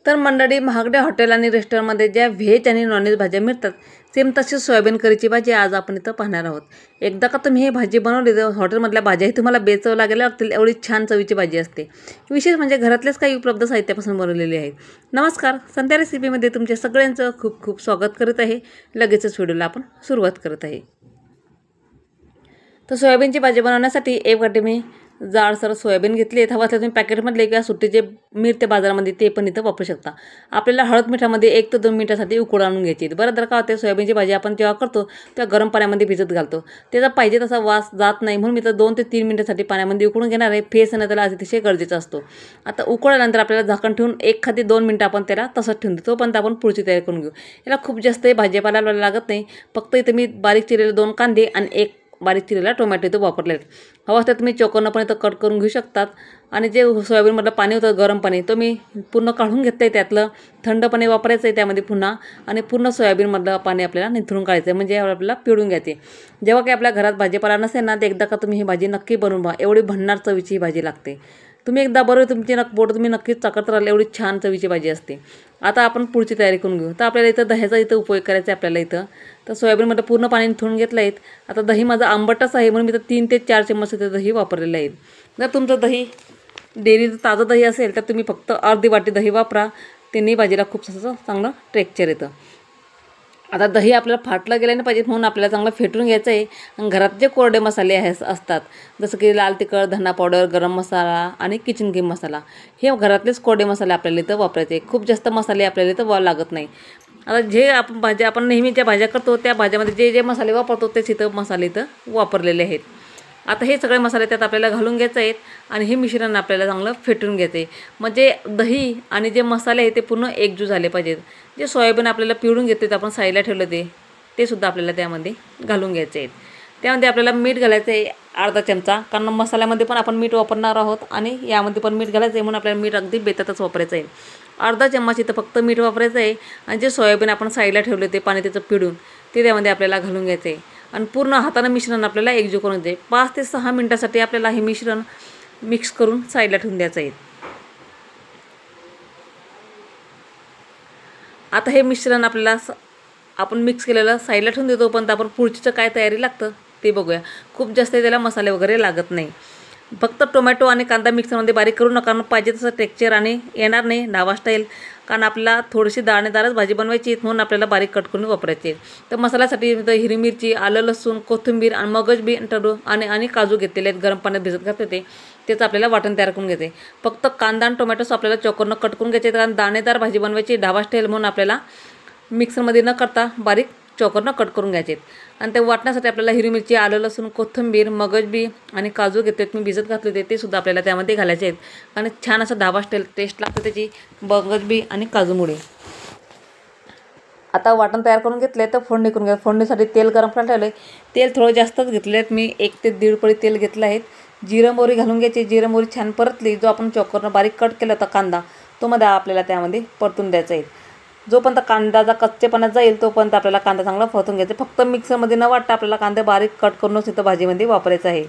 तर मंडळी, महागड्या हॉटेल आणि रेस्टॉरंटमध्ये ज्या व्हेज आणि नॉनव्हेज भाज्या मिळतात, सेम तशीच सोयाबीन करीची भाजी आज आपण इथं पाहणार आहोत. एकदा का तुम्ही ही भाजी बनवली तर हॉटेलमधल्या भाज्याही तुम्हाला बेचव लागायला लागतील, एवढी छान चवीची भाजी असते. विशेष म्हणजे घरातलेच काही उपलब्ध साहित्यापासून बनवलेली आहे. नमस्कार, संध्या रेसिपीमध्ये तुमचे सगळ्यांचं खूप खूप स्वागत करत आहे. लगेचच व्हिडिओला आपण सुरुवात करत आहे. तर सोयाबीनची भाजी बनवण्यासाठी एक वाटी मी जाडसर सोयाबीन घेतली आहे. हवं असल्यास तुम्ही पॅकेटमधले किंवा सुट्टी जे मिळते बाजारामध्ये ते पण इथं वापरू शकता. आपल्याला हळद मिठामध्ये 1 ते 2 मिनिटासाठी उकळून आणून घ्यायची. बरं का होते, सोयाबीनची भाजी आपण जेव्हा करतो तेव्हा गरम पाण्यामध्ये भिजत घालतो. त्याचा पाहिजे तसा वास जात नाही म्हणून मी तर 2 ते 3 मिनिटासाठी पाण्यामध्ये उकळून घेणार आहे. फेस आणि त्याला अतिशय गरजेचा असतो. आता उकळल्यानंतर आपल्याला झाकण ठेवून 1 ते 2 मिनिटं आपण त्याला तसंच ठेवून देतो. तोपर्यंत आपण पुढची तयारी करून घेऊ. याला खूप जास्त भाजीपाला लागत नाही. फक्त इथं मी बारीक चिरलेले 2 कांदे आणि 1 बारीक चिरलेला टोमॅटो इथं वापरले आहेत. हवं असतं तुम्ही चोकोनं पण इथं कट करून घेऊ शकतात. आणि जे सोयाबीनमधलं पाणी होतं गरम पाणी, तो मी पूर्ण काढून घेतलं आहे. त्यातलं थंड पाणी वापरायचं आहे त्यामध्ये पुन्हा, आणि पूर्ण सोयाबीनमधलं पाणी आपल्याला निथळून काढायचं आहे, म्हणजे आपल्याला पिळून घ्यायचे. जेव्हा काही आपल्या घरात भाजीपाला नसेल ना, तर एकदा का तुम्ही ही भाजी नक्की बनवून पहा. एवढी भन्नाट चवीची ही भाजी लागते. तुम्ही एकदा बरोबर तुमची पोट तुम्ही नक्कीच चाकत राहिल, एवढी छान चवीची भाजी असते. आता आपण पुढची तयारी करून घेऊ. तर आपल्याला इथं दह्याचा इथं उपयोग करायचा आहे आपल्याला इथं. तर सोयाबीनमध्ये पूर्ण पाणी निथळून घेतलं आहे. आता दही माझं आंबटच आहे म्हणून मी तर 3 ते 4 चम्मच इथं दही वापरलेलं आहे. जर तुमचं दही डेअरीचं ताजं दही असेल तर तुम्ही फक्त अर्धी वाटी दही वापरा. त्यांनी भाजीला खूप असं चांगलं टेक्स्चर येतं. आता दही आपल्याला फाटलं गेलं नाही पाहिजे म्हणून आपल्याला चांगलं फेटून घ्यायचं आहे. आणि घरात जे कोरडे मसाले असतात, जसं की लाल तिखट, धना पावडर, गरम मसाला आणि किचन किंग मसाला, हे घरातलेच कोरडे मसाले आपल्याला इथं वापरायचे. खूप जास्त मसाले आपल्याला इथं लागत नाही. आता जे आपण नेहमी ज्या भाज्या करतो त्या भाज्यामध्ये जे जे मसाले वापरतो तेच इथं मसाले इथं वापरलेले आहेत. आता हे सगळे मसाले त्यात आपल्याला घालून घ्यायचे आहेत आणि हे मिश्रण आपल्याला चांगलं फेटून घ्यायचं आहे. म्हणजे दही आणि जे मसाले आहेत ते पूर्ण एकजूट झाले पाहिजेत. जे सोयाबीन आपल्याला पिळून घेते आपण साईडला ठेवलं ते सुद्धा आपल्याला त्यामध्ये घालून घ्यायचे आहेत. त्यामध्ये आपल्याला मीठ घालायचं आहे अर्धा चमचा, कारण मसाल्यामध्ये पण आपण मीठ वापरणार आहोत आणि यामध्ये पण मीठ घालायचं आहे म्हणून आपल्याला मीठ अगदी बेतातच वापरायचं आहे. अर्धा चम्मच इथं फक्त मीठ वापरायचं आहे. आणि जे सोयाबीन आपण साईडला ठेवले ते पाणी त्याचं पिळून ते त्यामध्ये आपल्याला घालून घ्यायचं आहे. आणि पूर्ण हातानं मिश्रण आपल्याला एकजीव करून द्यायचे. 5 ते 6 मिनिटासाठी आपल्याला हे मिश्रण मिक्स करून साईडला ठेवून द्यायचं आहे. आता हे मिश्रण आपल्याला आपण मिक्स केलेलं साईडला ठेवून देतो. पण आपण पुढचीचं काय तयारी लागतं ते बघूया. खूप जास्त त्याला मसाले वगैरे लागत नाही. फक्त टोमॅटो आणि कांदा मिक्सरमध्ये बारीक करू नका, कारण पाहिजे तसं टेक्स्चर आणि येणार नाही ढाबा स्टाईल, कारण आपल्याला थोडीशी दाणेदारच भाजी बनवायची म्हणून आपल्याला बारीक कट करून वापरायची. तर मसाल्यासाठी हिरवी मिरची, आलं लसूण, कोथिंबीर आणि मगज टरबूज आणि काजू घेतलेले आहेत. गरम पाण्यात भिजत घातले होते. त्याचं आपल्याला वाटण तयार करून घ्यायचे. फक्त कांदा आणि टोमॅटोस आपल्याला चॉकरनं कट करून घ्यायचे, कारण दाणेदार भाजी बनवायची ढाबा स्टाईल म्हणून आपल्याला मिक्सरमध्ये न करता बारीक चॉकरनं कट करून घ्यायचे. आणि ते वाटण्यासाठी आपल्याला हिरवी मिरची, आलं लसूण, कोथिंबीर, मगज आणि काजू घेतलेत मी भिजत घातले होते, ते सुद्धा आपल्याला त्यामध्ये घालायचे आहेत. आणि छान असं ढाबा स्टाईल टेस्ट लागते त्याची मगज आणि काजूमुळे. आता वाटण तयार करून घेतलं आहे तर फोडणी करून घ्या. फोडणीसाठी तेल गरम करायला ठेवलं आहे. तेल थोडं जास्तच घेतले आहेत मी, 1 ते 1.5 पळी तेल घेतलं आहे. जिरं मोहरी घालून घ्यायची. जिरं मोहरी छान परतली, जो आपण चॉकरनं बारीक कट केला होता कांदा तो मध्ये आपल्याला त्यामध्ये परतून द्यायचा आहे. जोपर्यंत कांद्याचा कच्चेपणा जाईल तोपर्यंत आपल्याला कांदा चांगला परतून घ्यायचा. फक्त मिक्सरमध्ये न वाटता आपल्याला कांदे बारीक कट करूनच इथं भाजीमध्ये वापरायचा आहे.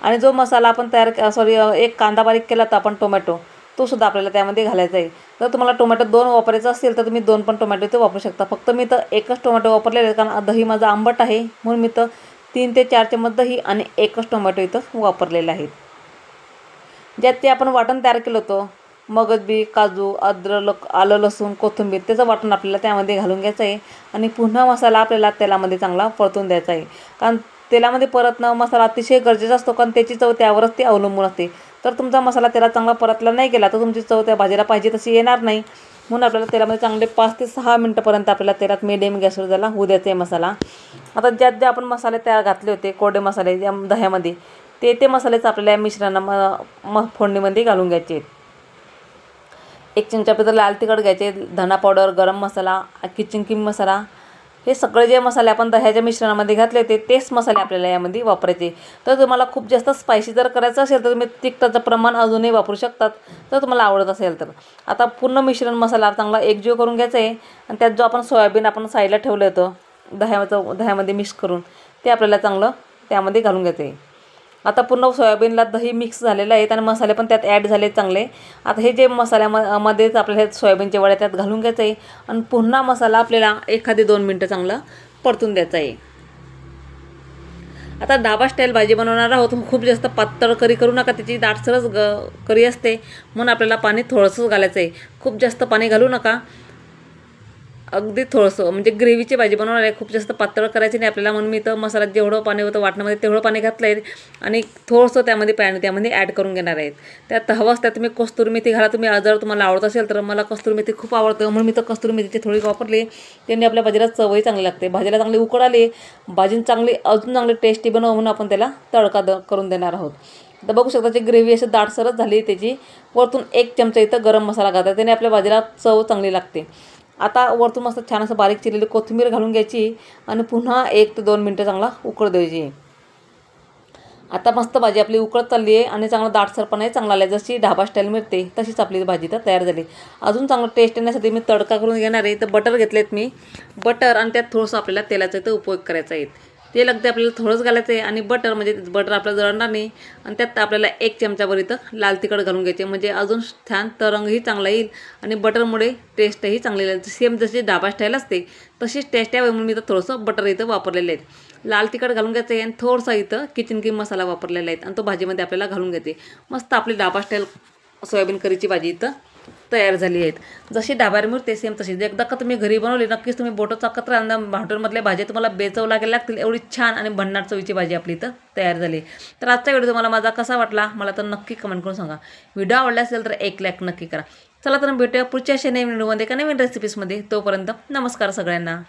आणि जो मसाला आपण एक कांदा बारीक केला तर आपण टोमॅटो तो सुद्धा आपल्याला त्यामध्ये घालायचा आहे. जर तुम्हाला टोमॅटो 2 वापरायचा असेल तर तुम्ही 2 पण टोमॅटो इथं वापरू शकता. फक्त मी तर एकच टोमॅटो वापरलेला आहे, कारण दही माझं आंबट आहे म्हणून मी तर 3 ते 4 चम्मच दही आणि एकच टोमॅटो इथं वापरलेला आहे. ज्यात ते आपण वाटण तयार केलं होतं मगज काजू, अद्रक, आलं लसूण, कोथिंबीर, त्याचं वाटण आपल्याला त्यामध्ये घालून घ्यायचं आहे. आणि पुन्हा मसाला आपल्याला तेलामध्ये चांगला परतून द्यायचा आहे, कारण तेलामध्ये परतणं मसाला अतिशय गरजेचा असतो, कारण त्याची चव त्यावरच ते अवलंबून असते. तर तुमचा मसाला तेलात चांगला परतला नाही गेला तर तुमची चव त्या भाजीला पाहिजे तशी येणार नाही. म्हणून आपल्याला तेलामध्ये चांगले 5 ते 6 मिनिटापर्यंत आपल्याला तेलात मिडियम गॅसवर त्याला होऊ द्यायचा आहे मसाला. आता ज्या आपण मसाले तयार घातले होते कोरडे मसाले या दह्यामध्ये, ते मसालेच आपल्याला या मिश्रणाला फोडणीमध्ये घालून घ्यायचे आहेत. 1 चमचा लाल तिखट घ्यायचे, धना पावडर, गरम मसाला, किचन किंग मसाला, हे सगळे जे मसाले आपण दह्याच्या मिश्रणामध्ये घातले होते तेच मसाले आपल्याला यामध्ये वापरायचे. तर तुम्हाला खूप जास्त स्पायसी जर करायचं असेल तर तुम्ही तिखटाचं प्रमाण अजूनही वापरू शकतात, जर तुम्हाला आवडत असेल तर. आता पूर्ण मिश्रण मसाला चांगला एकजीव करून घ्यायचा आहे. आणि त्यात जो आपण सोयाबीन आपण साईडला ठेवलं होतं दह्यामध्ये मिक्स करून, ते आपल्याला चांगलं त्यामध्ये घालून घ्यायचं आहे. आता पूर्ण सोयाबीनला दही मिक्स झालेलं आहे आणि मसाले पण त्यात ॲड झाले चांगले. आता हे जे मसाल्यामध्येच आपल्याला हे सोयाबीनच्या वड्या त्यात घालून घ्यायचं आहे आणि पुन्हा मसाला आपल्याला 1-2 मिनटं चांगलं परतून द्यायचं आहे. आता ढाबा स्टाईल भाजी बनवणार आहोत. खूप जास्त पातळ करी करू नका, त्याची दाटसरच करी असते म्हणून आपल्याला पाणी थोडंसंच घालायचं आहे. खूप जास्त पाणी घालू नका, अगदी थोडंसं. म्हणजे ग्रेव्हीची भाजी बनवणार आहे, खूप जास्त पातळ करायची नाही आपल्याला. म्हणून मी तर मसाल्यात जेवढं पाणी होतं वाटणामध्ये तेवढं पाणी घातलं आहे आणि थोडंसं त्यामध्ये ॲड करून घेणार आहेत. त्यात हवं असतं तुम्ही कस्तुरी मेथी घाला. तुम्ही जर तुम्हाला आवडत असेल तर, मला कस्तुरी मेथी खूप आवडतं म्हणून मी तर कस्तुरी मेथीची थोडी वापरली. त्यांनी आपल्या भाजीला चवही चांगली लागते. भाजीला चांगली उकड आली, भाजी अजून चांगली टेस्टी बनव म्हणून आपण त्याला तडका करून देणार आहोत. आता बघू शकता त्याची ग्रेव्ही अशी दाटसरच झाली. त्याची वरतून 1 चमचा इथं गरम मसाला घालतात, त्याने आपल्या भाजीला चव चांगली लागते. आता वरतून मस्त छान असं बारीक चिरलेली कोथिंबीर घालून घ्यायची आणि पुन्हा 1 ते 2 मिनटं चांगला उकळ द्यायची. आता मस्त भाजी आपली उकळत चालली आहे आणि चांगला दाटसरपणाही चांगला आला. जशी ढाबा स्टाईल मिळते तशीच आपली भाजी तर तयार झाली. अजून चांगलं टेस्ट येण्यासाठी मी तडका करून घेणार आहे. तर बटर घेतलेत मी, बटर आणि त्यात थोडंसं आपल्याला तेलाचा इथं उपयोग करायचा आहे. तेल अगदी आपल्याला थोडंच घालायचं आहे आणि बटर म्हणजे बटर आपल्याला जळणार नाही. आणि त्यात आपल्याला 1 चमचाभर इथं लाल तिखट घालून घ्यायचे, म्हणजे अजून छान तरंगही चांगला येईल आणि बटरमुळे टेस्टही चांगली येईल. सेम जशी ढाबा स्टाईल असते तशीच टेस्ट यावी म्हणून मी तर थोडंसं बटर इथं वापरलेलं आहे. लाल तिखट घालून घ्यायचं आहे आणि थोडंसं इथं किचन किंग मसाला वापरलेला आहे आणि तो भाजीमध्ये आपल्याला घालून घ्यायचे. मस्त आपली ढाबा स्टाईल सोयाबीन करीची भाजी इथं तयार झाली आहेत. जशी ढाब्यावर मिळते सेम तशीच. एकदा का तुम्ही घरी बनवली नक्कीच तुम्ही बोटं चाकत राहा. हॉटेलमधल्या भाज्या तुम्हाला बेचव लागतील एवढी छान आणि भन्नाट चवीची भाजी आपली इथं तयार झाली. तर आजचा व्हिडिओ तुम्हाला माझा कसा वाटला मला तर नक्की कमेंट करून सांगा. व्हिडिओ आवडला असेल तर 1 लाईक नक्की करा. चला तर भेटूया पुढच्या नवीन व्हिडिओमध्ये एका नवीन रेसिपीजमध्ये. तोपर्यंत नमस्कार सगळ्यांना.